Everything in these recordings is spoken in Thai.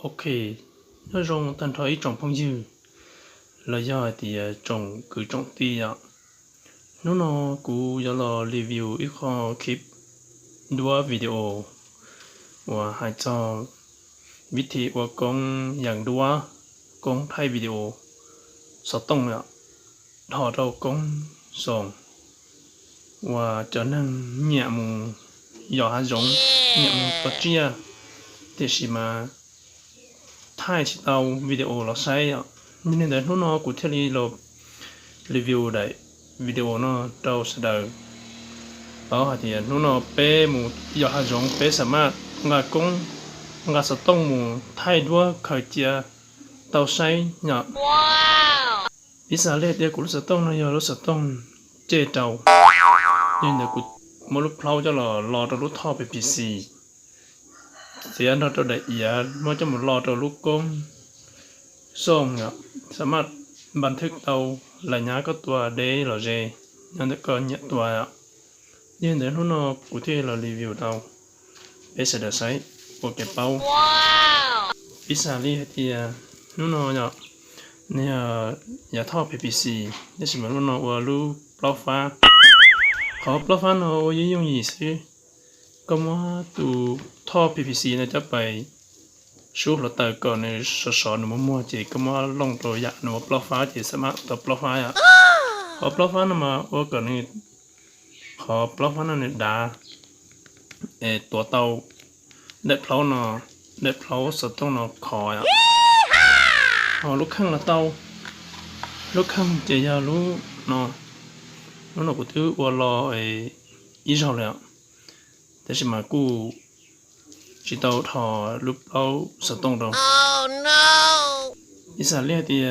Ok, nói rằng thành thấy trồng phong dư là do thì trồng cứ trồng tì ạ. Nó cũng do là review ít khó clip đua video và hai cho viết thị và con dạng đua con thay video sao tông ạ. Thọ đâu con sòng và trở nên nhẹ mù gió hạt giống nhẹ mù bật chia thì chỉ mà thay chỉ tao video là sai ạ. Nên là nó cụ thể là review đấy video nó đâu sẽ đời đó thì nó bé một giờ hai giống bé sớm mà ngà cũng ngà sẽ tông một thay đua khởi chia tàu say nhở ít sao lẽ thì cũng sẽ tông nó giờ nó sẽ tông chế tàu nên là cũng một lúc lâu cho là lo cho lúc thọ về PC thì anh nó để ý mới cho một lo cho lúc con xong nhở sớm màบันทึกเอาหลายอย่างก็ตัวเดย์หรอเจนั่นก็เนี่ยตัวอ่ะยันเดี๋ยวนู้นกูที่เรารีวิวเอาเอสเดอร์ไซต์โปรแกรมเป้าพิซซ่าลี่ที่นู้นเนี่ยอย่าทอด PPC นี่สิมันนู้นว่ารู้ปลอกฟ้าขอปลอกฟ้าเนาะยิ่งยิ่งสิก็มาตูทอด PPC เนี่ยจะไปชูเราแต่ก่อนในสอนมั่วๆจีก็มาลงตัวอย่างหนูปลอกฟ้าจีสมัครตัวปลอกฟ้าอ่ะขอปลอกฟ้านั่นมาว่าก่อนนี้ขอปลอกฟ้านั่นเนี่ยด่าตัวเตาเด็ดเพลาเนาะเด็ดเพลาสต้องเนาะคออ่ะลูกข้างละเตาลูกข้างเจียรู้เนาะแล้วเราก็ถือว่าเราอีชอบเลยอ่ะแต่สิมากูchỉ tàu thò lúc lâu sợ tông đâu. Oh no. Ý sao liền thì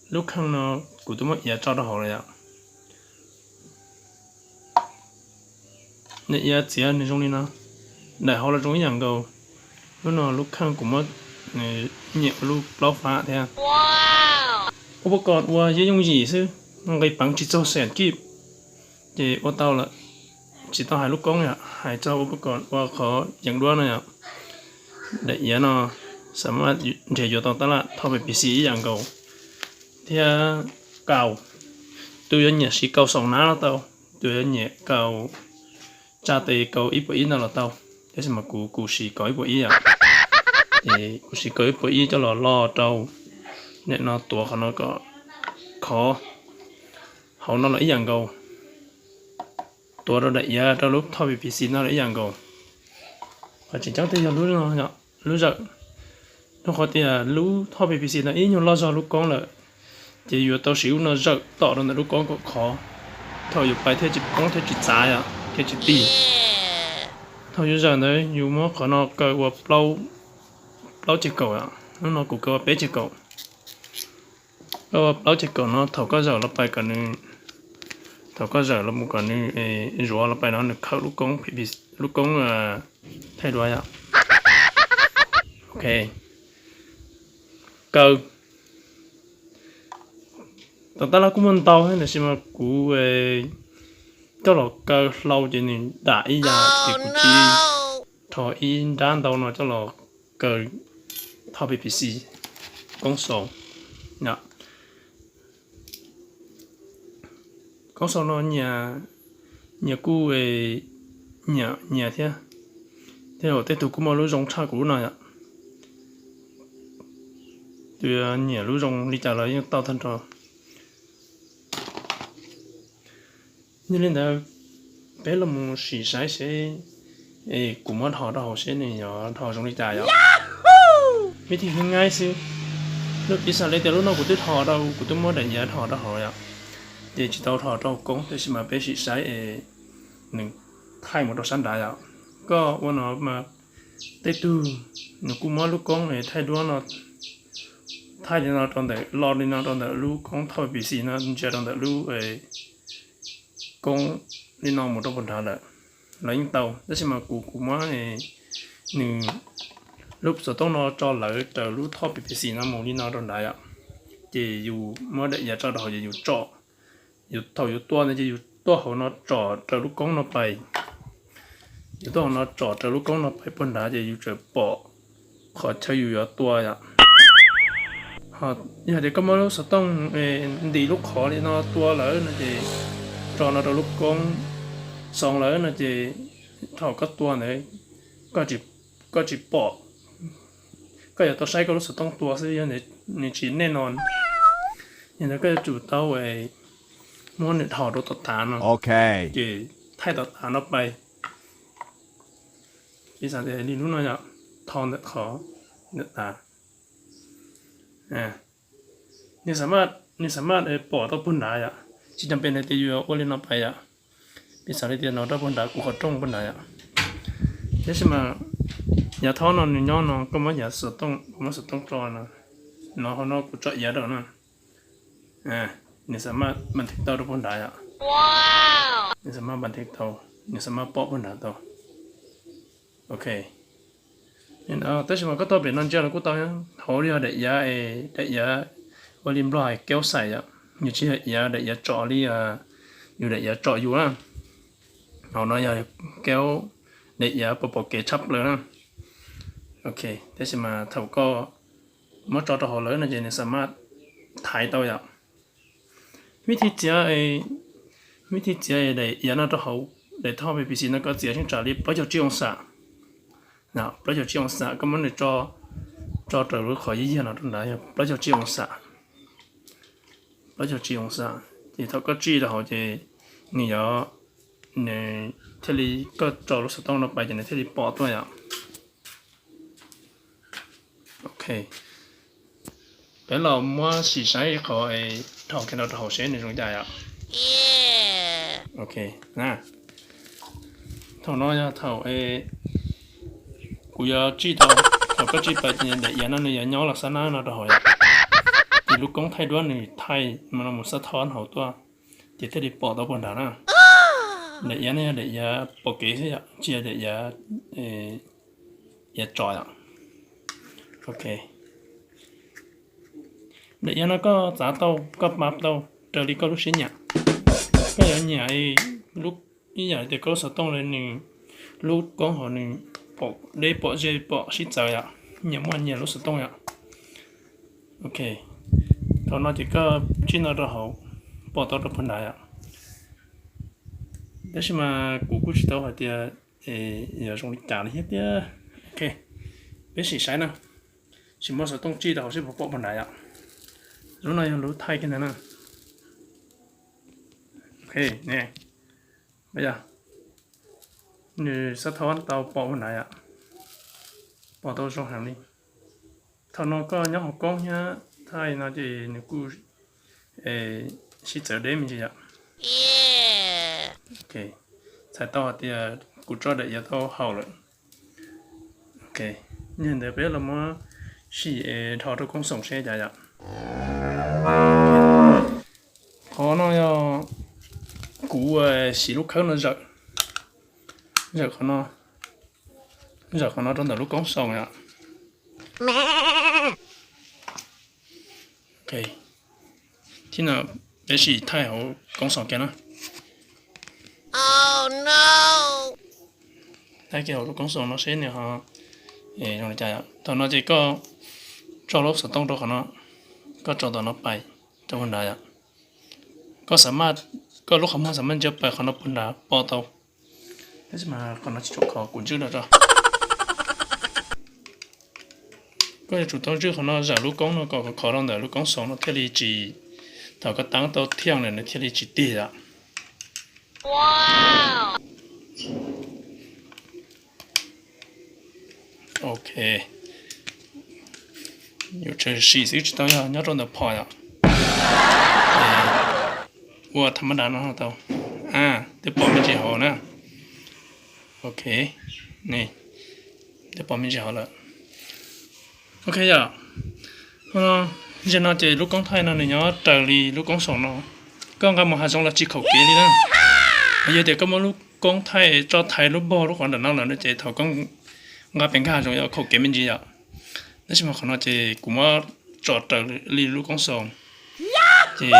lúc khăn nó cũng tụi mình cho nó học rồi ạ. Này giờ chỉ là trong này nó, đại học là trong cái dạng cầu, lúc nào lúc khăn cũng mất nhẹ lúc lâu phá thế à. Wow. Ủa còn qua dưới dùng gì chứ? Cái bằng chỉ cho sẹn kịp, thì ô tao là chỉ tao hai lúc con ạ, hai cho ủa còn qua khó dạng đua này ạ. Để ý nó sớm mà để vô tao là thao về PC dạng cầu thì cầu tôi nhẹ sĩ cầu sòng ná là tao tôi nhẹ cầu cha tề cầu ít bữa ít nào là tao thế mà cụ sĩ có ít bữa ít à thì cụ sĩ có ít bữa ít cho là lo tao nên nó tuổi của nó có khó hậu nó là ít dạng cầu tuổi đó để ý tao lúc thao về PC nó là ít dạng cầu và chỉ chắc thì lúc nó nhở lúc giờ nó khó thì lúc thọ PPC nó ít nhiều lo cho lúc con là chỉ vừa tao xíu nó giật tỏ ra là lúc con có khó thọ vừa bài thế chỉ con thế chỉ trái à thế chỉ tì thọ vừa giờ đấy vừa mà khó nó cởi qua bao chỉ cầu à nó cũng cởi bé chỉ cầu bao chỉ cầu nó thọ có giờ nó bài cả nên thọ có giờ nó một cả nên rùa nó bài nó được khâu lúc con PPC lúc con thay đổi à ok cơ tao ta là cũng muốn tao hay là xem mà cú cho là cơ lâu cho nên đã ý ra thì cũng chỉ thọ ý đan tao nó cho là cơ thọ PPC con số nhá con số nó nhà cú nhà thế theo tết tụi cũng mau lúc rong cha cũ này ạ tụi nhà lúc rong đi trả lời những tao thân trò như nên là bé là một sĩ sái sẽ cũng mất họ đó họ sẽ này nhỏ họ rong đi trả ạ mấy thì không ngay xíu lúc đi xa lấy tiền lúc nào cũng biết họ đâu cũng tôi mới đánh giá họ đó họ ạ để chỉ tao họ đâu cũng để mà bé sĩ sái đừng thay một đồ sẵn đại ạ cóวันnào mà tết tu nó cũng mới lúc con này thay đua nó thay cho nó trong đấy lo đi nó trong đấy lúc con thay bị gì nó chơi trong đấy lúc con đi nó một trong phần thà đấy lấy những tàu đó là mà cũng mới này nương lúc sau đó nó cho lại từ lúc thay bị gì nó một đi nó trong đấy ạ chỉ dù mới để giờ cho đó chỉ dù cho dù thầu dù tua này chỉ dù tua họ nó cho từ lúc con nó bay dù đó nó trọ từ lúc con nó phải bận đá thì dù trời bỏ họ chơiอยู่ตัว呀họ nhà thì có mấy lúc sẽต้องđi lúc khó thì nó tua lỡ nó thì cho nó lúc con xong lỡ nó thì họ có tua này có chỉ bỏก็อย่าตัวใช้ก็รู้สึกต้องตัวซะเยอะในจีนแน่นอนอย่างนั้นก็จะจุดเต้าไอ้ม้วนเนี่ยถอดตัวตาเนาะ Okay. จีไทยตัวตาเนาะไปปีศาจเดี๋ยวนี้รู้หน่อยอ่ะทองเนี่ยขอเนี่ยตานี่สามารถปอดตัวปุ่นได้อ่ะที่จำเป็นในที่อยู่ว่าเล่นเอาไปอ่ะปีศาจเดี๋ยวเราตัวปุ่นได้กูขอจ้องปุ่นได้อ่ะเดี๋ยวใช่ไหมอย่าท้อนอนย้อนนอนก็ไม่อย่าสุดต้องจอนะนอนเขานอนกูเจาะยาเด้อนะนี่สามารถบันทึกตัวบนได้อะนี่สามารถบันทึกตัวนี่สามารถปอกบนได้ตัวโอเคนี่แต่ฉันก็ตัวเป็นนั่นเจ้าแล้วกูตัวยังเขาเรียกเด็กยาเด็กยาวอลิมบลอยแก้วใส่อะอยู่ที่เด็กยาเจาะลี่อยู่เด็กยาเจาะอยู่นะเอาหน่อยแก้วเด็กยาปอกเกชับเลยนะโอเคแต่ฉันมาเท่าก็เมื่อจอตัวเขาเลยนะเจนสามารถถ่ายตัวอย่างวิธีเ的也那都好，来套ไปพิธี那个节庆查理不叫这样啥，那不叫这样啥，根本你找到了可以那种来呀，不叫这样啥，不叫这样啥，你他个知的好就你要你这里个找了适当的摆进来这里包多呀 ，OK。俾เรามั่วสีใช้เขาถอดแค่เราถอดเส้นในตรงใจอ่ะโอเคนะถอดน้อยถอดกูอยากจีถอดก็จีไปเนี่ยเดี๋ยวนั้นเนี่ยย้อนลักษณะเราถอดที่ลูกกงไทยด้วยนี่ไทยมันหมดสะท้อนเขาตัวเดี๋ยวจะได้ปอดตัวบนฐานนะเดี๋ยวนี้เดี๋ยวปกติสิอ่ะจีเดี๋ยวจอยอ่ะโอเคเดี๋ยวนั้นก็จ่าเต้าก็มาเต้าเจอรีก็รู้ชิ้นเนี่ยก็อย่างเนี่ยลูกนี่อย่างเด็กก็สต้องเลยหนึ่งลูกก้องหัวหนึ่งปอกได้ปอกเจปอกชิ้นใจอ่ะเนี่ยมันเนี่ยรู้สต้องอ่ะโอเคตอนนั้นที่ก็ชิ้นเราเขาปอกตัวเราพันได้อ่ะแต่ใช่ไหมกูชิดเอาเดียอย่าตรงนี้จ่าเลยเดียโอเคเป็นสีใสนะชิมว่าสต้องจีเราใช่ปอกพันได้อ่ะรู้หน่อยรู้ไทยกันนะโอเคเนี่ยไปจ้ะนี่สะท้อนเตาปอกวันไหนอ่ะปอกตัวช่องหางนี่ท่านน้องก็ยังหกกล้องเนี่ยไทยน่าจะนี่กูชิดเจอได้มั้ยจ๊ะโอเคใช้ต่อที่กูจอดได้ยาต่อ好了โอเคเนี่ยเดี๋ยวไปเรามาสีทอดกงส่งเสียจ้ะkhó nó cú xí lúc khác nó giật khó nó trong đầu lúc con sòng ạ ok thì nào bé xí thay hậu con sòng kia nó oh no thay cái hậu lúc con sòng nó sẽ nè họ rồi chạy ạ thằng nó chỉ có cho lúc sòng đó nóก็จอดตัวนับไปจะวันใดอ่ะก็สามารถก็ลูกคำว่าสามารถจะไปขนมปันดาปอเตาได้จะมาขนมชิจุกขอกุญชื่อแล้วจ้ะก็จะจุดตั้งชื่อขนมจากลูกกงแล้วก็ขอลองแต่ลูกกงสองแล้วเที่ยวจีถ้าก็ตั้งตัวเที่ยงเลยนะเที่ยวจีตีอ่ะว้าวโอเค有这是谁知道呀？你种的跑呀？我他妈打那都得报名就好呢。OK，นี่得报名就好了。OK 呀，现在这陆港台那里要这里陆港上了，刚刚我还上了几口给你呢。有点咁么陆港台做台陆包陆可能那人这头讲我边卡仲有口给名字呀。นั่นใช่ไหมขณะที่กูมาจอดจากลีลูกกองสองที่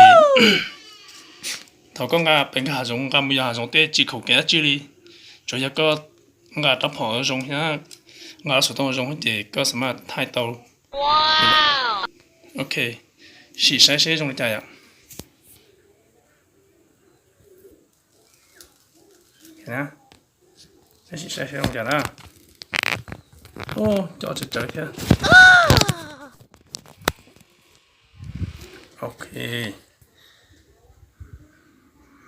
เขาก็งาเป็นข้าจงการมีหาจงเตะจีเขาแก่จีลีจอยก็งาตับห่อจงเนี้ย我手动用的个什么太刀。哇 OK， 是谁谁用的家呀？看啊，这是谁谁用的啊？哦，这天。OK，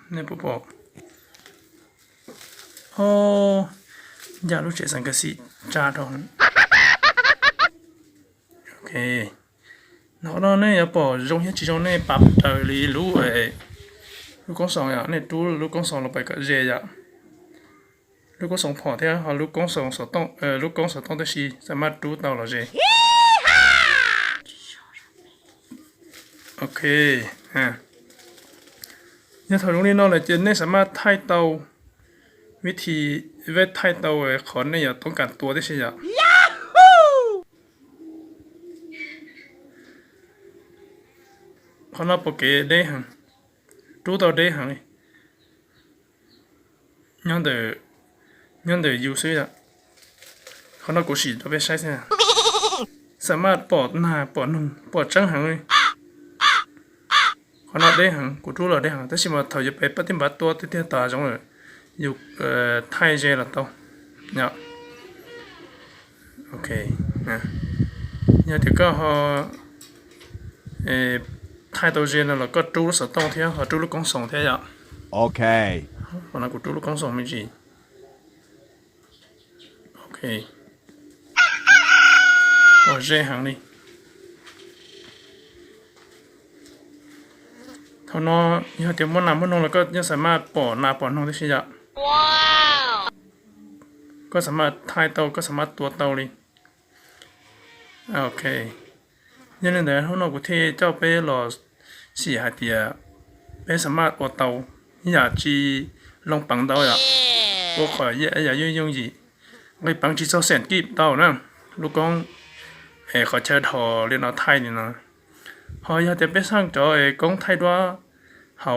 那不报。哦，假如这三个是扎动。OK， 然后呢要报用些其中呢把里路如果上呀，那都如果上了ไป个热呀。如果ส่งพอร์ตเนี่ยเขาลูกกงส่งสต้องลูกกงสต้องได้ชีสามารถดู到了เจโอเคเนี่ยถอดตรงนี้นอกเลยจะเนี่ยสามารถถ่ายเตาวิธีเวทถ่ายเตาขอเนี่ยต้องการตัวได้ใช่ไหมเขาเราโปรเกได้หังดู到ได้หังเลยยังเดืออยู่ซิละเขาเรากูสีตัวไปใช้ใช่ไหมสามารถปอดหน้าปอดนุ่งปอดจังหังเลยเขาเราได้หังกูรู้เราได้หังแต่สิมาถอยจะไปปฏิบัติตัวที่ตาจังเลยอยู่ไทยเจละตัวเนี่ยโอเคนะเนี่ยเดี๋ยวก็เขาไทยตัวเจนแล้วก็ดูสต้องเที่ยวเขาดูลูกกงส่งเที่ยว Okay. วันนั้นกูดูลูกกงส่งไม่จีโอเคโอ้เจหังนี่เท่านั้นเนี่ยเดี๋ยวมันนำมันลงแล้วก็ยังสามารถปอดหน้าปอดน้องได้ใช่ไหม ว้าว ก็สามารถถ่ายเตาก็สามารถตัวเตาเลยโอเคยันนั่นแหละเขานอกกูที่เจ้าไปรอสี่หาเดียไปสามารถอดเตาอยากจีลงปังเตาอ่ะก็ขออย่ายุ่งจีไอ้ปังจีเจ้าแสนกีบเตานะลูกกองขอเชิญทอเรียนเอาไทยนี่นะพออยากจะไปสร้างจอกองไทยด้วยเขา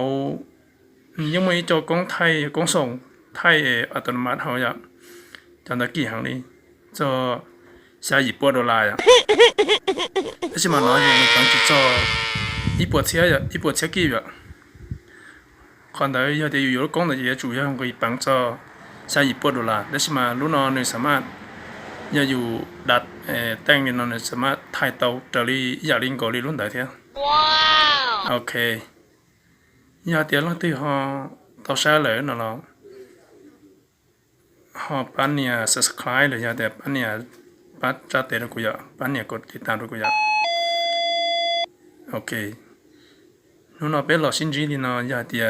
ยังไม่จอกองไทยกองส่งไทยอัตโนมัติเขาอยากจำได้กี่ครั้งนี้จะ下$100呀，而且嘛，拿用当去做100车几月，看到有啲有講嘅嘢主要可以幫助下$100，但是嘛，如果你สามารถ要有ดัดแต่งนี่สามารถถ่ายเตาเตาลีอยากลิงก์ก็ลิงก์ได้เท่า ว้าว โอเคอยากเดี๋ยวเราที่เขาเตาใช้เลยนะเราhọ bán nhà subscribe rồi giờ để bán nhà bắt ra tiền rồi cũng bán nhàกดติดตามrồi cũng ok nó nó bé lọ xin gì thì nó giờ thì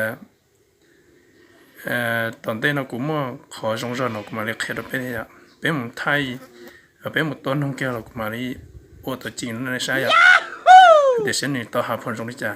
tận đây nó cũng mà khó giống rồi nó cũng mà lấy khét được bé này bé một thay bé một tuần không kêu là cũng mà đi ô tô chính nó sai để xem này tao học phần giống đi chả